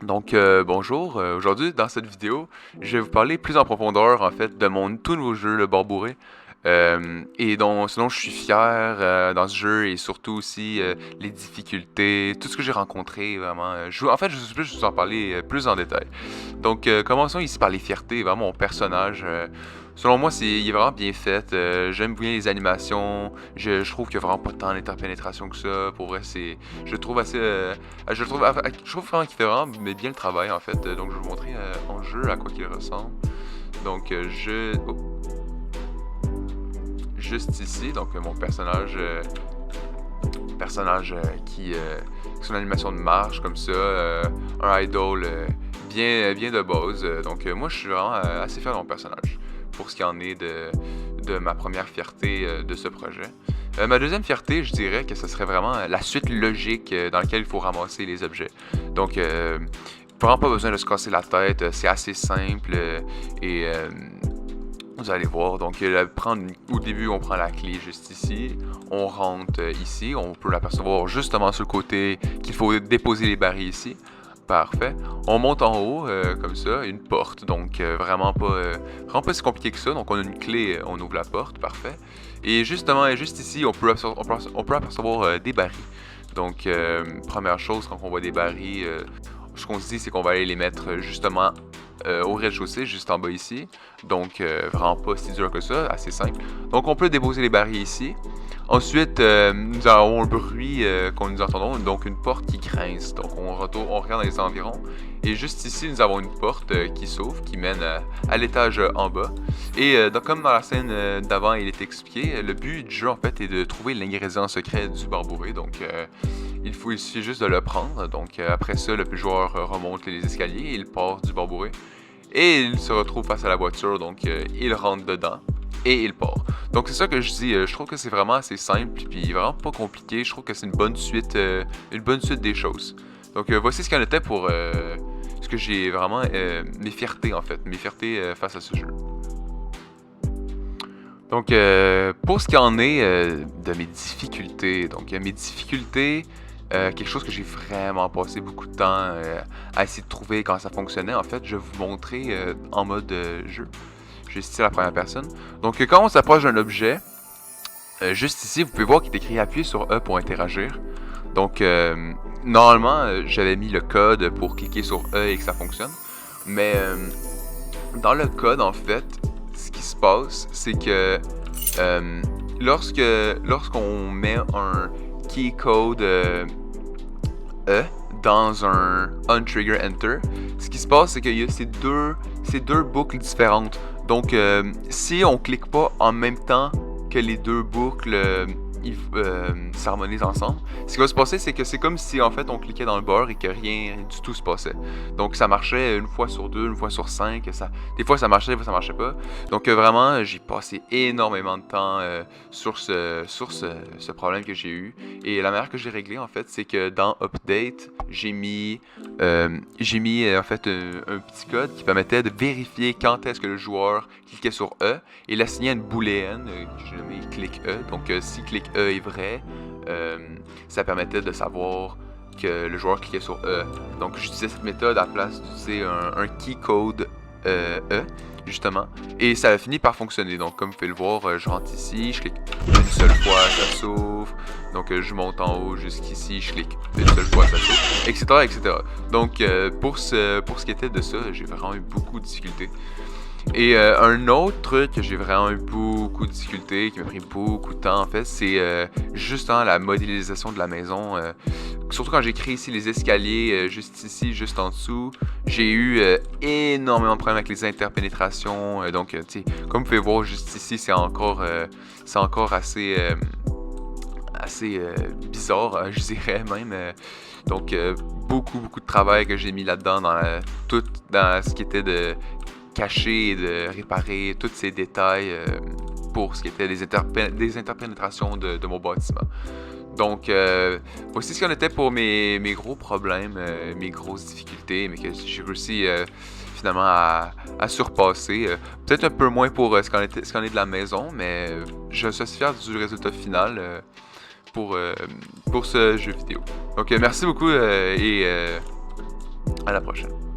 Donc, bonjour. Aujourd'hui, dans cette vidéo, je vais vous parler plus en profondeur, en fait, de mon tout nouveau jeu, le Barbouré. Et dont, sinon, je suis fier dans ce jeu et surtout aussi les difficultés, tout ce que j'ai rencontré, vraiment. En fait, je vais plus vous en parler plus en détail. Donc, commençons ici par les fiertés. Vraiment, mon personnage, selon moi, il est vraiment bien fait. J'aime bien les animations. Je trouve qu'il n'y a vraiment pas tant d'interpénétration que ça. Pour vrai, je le trouve assez. Je trouve vraiment qu'il fait vraiment mais bien le travail, en fait. Donc, je vais vous montrer en jeu à quoi qu'il ressemble. Donc, juste ici, donc mon personnage qui son animation de marche comme ça, un idol bien de base. Donc moi je suis vraiment assez fier de mon personnage pour ce qui en est de ma première fierté de ce projet. Ma deuxième fierté, je dirais que ce serait vraiment la suite logique dans laquelle il faut ramasser les objets. Donc vraiment pas besoin de se casser la tête, c'est assez simple et vous allez voir, donc au début on prend la clé juste ici, on rentre ici, on peut l'apercevoir justement sur le côté qu'il faut déposer les barils ici. Parfait. On monte en haut comme ça, une porte, donc vraiment pas si compliqué que ça. Donc on a une clé, on ouvre la porte, parfait. Et justement, juste ici, on peut apercevoir des barils. Donc première chose quand on voit des barils, ce qu'on se dit c'est qu'on va aller les mettre justement au rez-de-chaussée, juste en bas ici. Donc, vraiment pas si dur que ça, assez simple. Donc, on peut déposer les barils ici. Ensuite, nous avons un bruit qu'on nous entendons, donc une porte qui grince. Donc, on regarde dans les environs. Et juste ici, nous avons une porte qui s'ouvre, qui mène à l'étage en bas. Et donc, comme dans la scène d'avant, il est expliqué, le but du jeu, en fait, est de trouver l'ingrédient secret du barbouré. Donc, il suffit juste de le prendre. Donc, après ça, le joueur remonte les escaliers, il part du barbouré. Et il se retrouve face à la voiture, donc il rentre dedans et il part. Donc c'est ça que je dis, je trouve que c'est vraiment assez simple, puis vraiment pas compliqué. Je trouve que c'est une bonne suite des choses. Donc voici ce qu'il en était pour ce que j'ai vraiment mes fiertés en fait, mes fiertés face à ce jeu. Donc pour ce qui en est de mes difficultés, donc mes difficultés. Quelque chose que j'ai vraiment passé beaucoup de temps à essayer de trouver quand ça fonctionnait. En fait, je vais vous montrer en mode jeu. Je vais ici la première personne. Donc, quand on s'approche d'un objet, juste ici, vous pouvez voir qu'il est écrit appuyer sur E pour interagir. Donc, normalement, j'avais mis le code pour cliquer sur E et que ça fonctionne. Mais dans le code, en fait, ce qui se passe, c'est que lorsqu'on met un key code E dans un on-trigger enter, ce qui se passe, c'est qu'il y a ces deux boucles différentes. Donc, si on clique pas en même temps que les deux boucles s'harmonisent ensemble, ce qui va se passer, c'est que c'est comme si en fait on cliquait dans le beurre et que rien du tout se passait. Donc, ça marchait une fois sur deux, une fois sur cinq. Des fois ça marchait, des fois ça marchait pas. Donc, vraiment, j'ai passé énormément de temps sur ce problème que j'ai eu. Et la manière que j'ai réglé, en fait, c'est que dans Update, en fait un petit code qui permettait de vérifier quand est-ce que le joueur cliquait sur E et l'assigner à une booléenne que j'ai nommée click E. Donc si click E est vrai, ça permettait de savoir que le joueur cliquait sur E. Donc j'utilisais cette méthode à la place d'utiliser un key code E, justement. Et ça a fini par fonctionner. Donc comme vous pouvez le voir, je rentre ici, je clique une seule fois, ça s'ouvre. Donc je monte en haut jusqu'ici, je clique une seule fois, ça s'ouvre, etc., etc. Donc pour ce qui était de ça, j'ai vraiment eu beaucoup de difficultés. Et un autre truc que j'ai vraiment eu beaucoup de difficultés, qui m'a pris beaucoup de temps en fait, c'est justement la modélisation de la maison. Surtout quand j'ai créé ici les escaliers, juste ici, juste en dessous, j'ai eu énormément de problèmes avec les interpénétrations. Donc, tu sais, comme vous pouvez voir juste ici, c'est encore assez bizarre, je dirais même. Donc, beaucoup de travail que j'ai mis là-dedans tout dans ce qui était de cacher et de réparer tous ces détails pour ce qui était des interpénétrations de mon bâtiment. Donc, voici ce qu'on était pour mes gros problèmes, mes grosses difficultés, mais que j'ai réussi finalement à surpasser. Peut-être un peu moins pour ce qu'en est de la maison, mais je suis fier du résultat final pour ce jeu vidéo. Donc, merci beaucoup et À la prochaine.